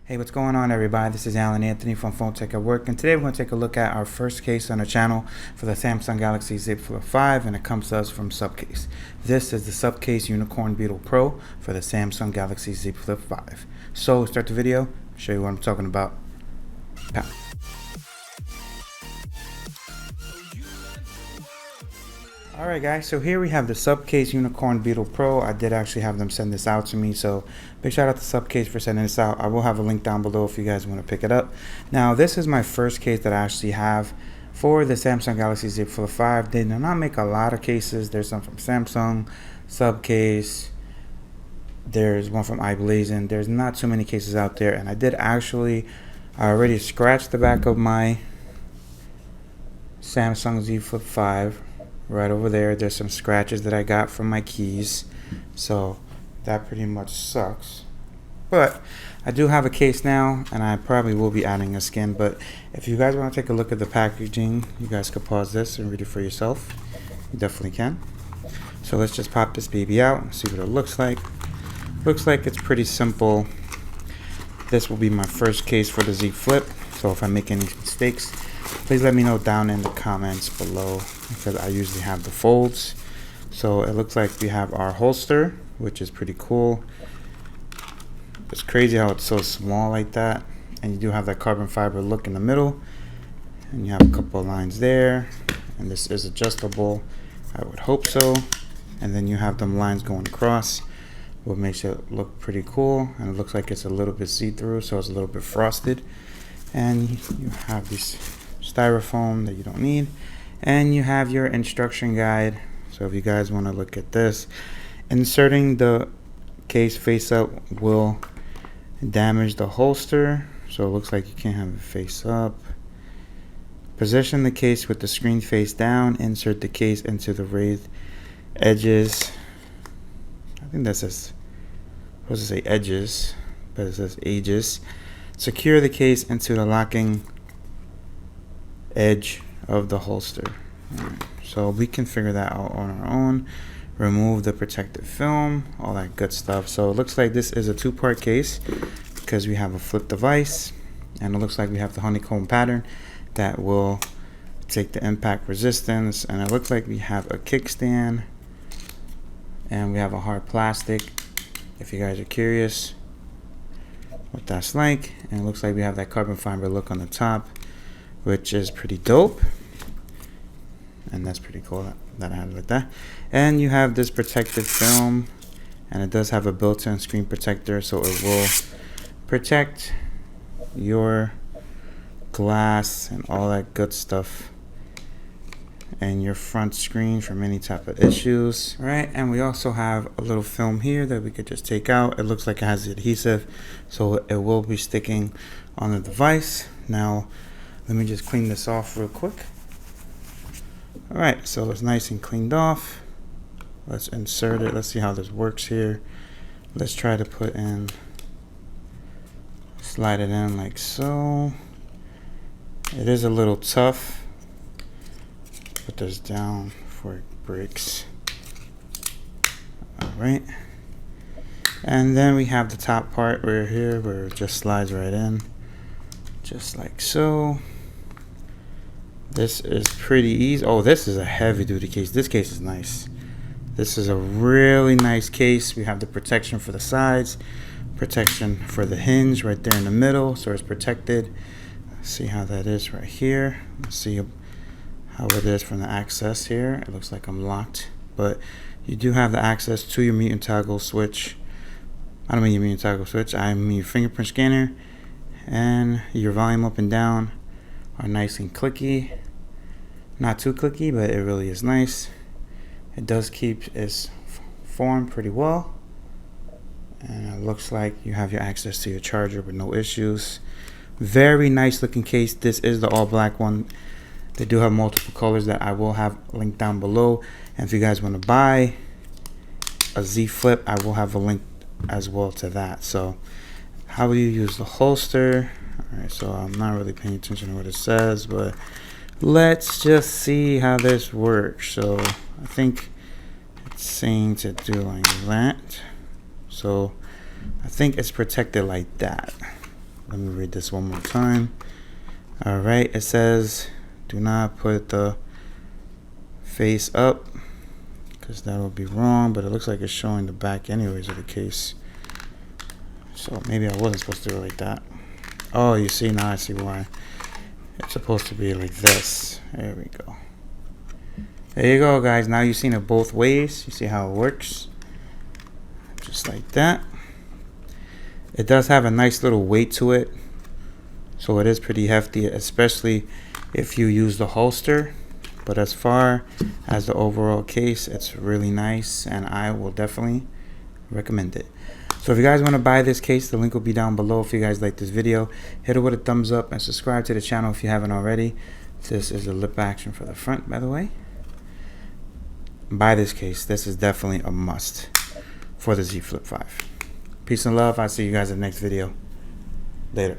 Hey, what's going on, everybody? This is Alan Anthony from Phone Tech at Work, and today we're going to take a look at our first case on the channel for the Samsung Galaxy Z Flip 5, and it comes to us from Supcase. This is the Supcase Unicorn Beetle Pro for the Samsung Galaxy Z Flip 5. So, start the video, show you what I'm talking about. Pow. Alright guys, so here we have the Supcase Unicorn Beetle Pro. I did actually have them send this out to me, so big shout out to Supcase for sending this out. I will have a link down below if you guys want to pick it up. Now this is my first case that I actually have for the Samsung Galaxy Z Flip 5. They do not make a lot of cases. There's some from Samsung, Supcase, there's one from iBlazin. There's not too many cases out there, and I did actually already scratch the back of my Samsung Z Flip 5. Right over there, there's some scratches that I got from my keys, so that pretty much sucks. But I do have a case now, and I probably will be adding a skin. But if you guys want to take a look at the packaging, you guys could pause this and read it for yourself. You definitely can. So let's just pop this baby out and see what it looks like. Looks like it's pretty simple. This will be my first case for the Z Flip, so if I make any mistakes, please let me know down in the comments below, because I usually have the folds. So it looks like we have our holster, which is pretty cool. It's crazy how it's so small like that, and you do have that carbon fiber look in the middle, and you have a couple of lines there, and this is adjustable, I would hope so. And then you have them lines going across, what makes it look pretty cool. And it looks like it's a little bit see-through, so it's a little bit frosted. And you have these styrofoam that you don't need, and you have your instruction guide. So if you guys want to look at this, inserting the case face up will damage the holster, so it looks like you can't have it face up. Position the case with the screen face down. Insert the case into the raised edges. I think that says, supposed to say edges, but it says ages. Secure the case into the locking edge of the holster. Right, so we can figure that out on our own. Remove the protective film, all that good stuff. So it looks like this is a two-part case because we have a flip device, and it looks like we have the honeycomb pattern that will take the impact resistance, and it looks like we have a kickstand, and we have a hard plastic if you guys are curious what that's like. And it looks like we have that carbon fiber look on the top, which is pretty dope, and that's pretty cool that I have it like that. And you have this protective film, and it does have a built-in screen protector, so it will protect your glass and all that good stuff and your front screen from any type of issues. All right, and we also have a little film here that we could just take out. It looks like it has the adhesive, so it will be sticking on the device. Now let me just clean this off real quick. All right, so it's nice and cleaned off. Let's insert it. Let's see how this works here. Let's try to put in, slide it in like so. It is a little tough. Put this down before it breaks. All right. And then we have the top part right here where it just slides right in, just like so. This is pretty easy. Oh, this is a heavy duty case. This case is nice. This is a really nice case. We have the protection for the sides, protection for the hinge right there in the middle, so it's protected. Let's see how that is right here. Let's see how it is from the access here. It looks like I'm locked, but you do have the access to your mute and toggle switch. I don't mean your mute and toggle switch, I mean your fingerprint scanner, and your volume up and down are nice and clicky. Not too clicky, but it really is nice. It does keep its form pretty well, and it looks like you have your access to your charger with no issues. Very nice looking case. This is the all black one. They do have multiple colors that I will have linked down below, and if you guys want to buy a Z Flip, I will have a link as well to that. So how will you use the holster? All right, so I'm not really paying attention to what it says, but let's just see how this works. So I think it's saying to do like that. So I think it's protected like that. Let me read this one more time. All right, it says do not put the face up because that would be wrong, but it looks like it's showing the back anyways of the case. So maybe I wasn't supposed to do it like that. Oh, you see, now I see why. It's supposed to be like this. There we go. There you go, guys. Now you've seen it both ways. You see how it works. Just like that. It does have a nice little weight to it. So it is pretty hefty, especially if you use the holster. But as far as the overall case, it's really nice, and I will definitely recommend it. So if you guys want to buy this case, the link will be down below. If you guys like this video, hit it with a thumbs up and subscribe to the channel if you haven't already. This is the lip action for the front, by the way. Buy this case. This is definitely a must for the Z Flip 5. Peace and love. I'll see you guys in the next video. Later.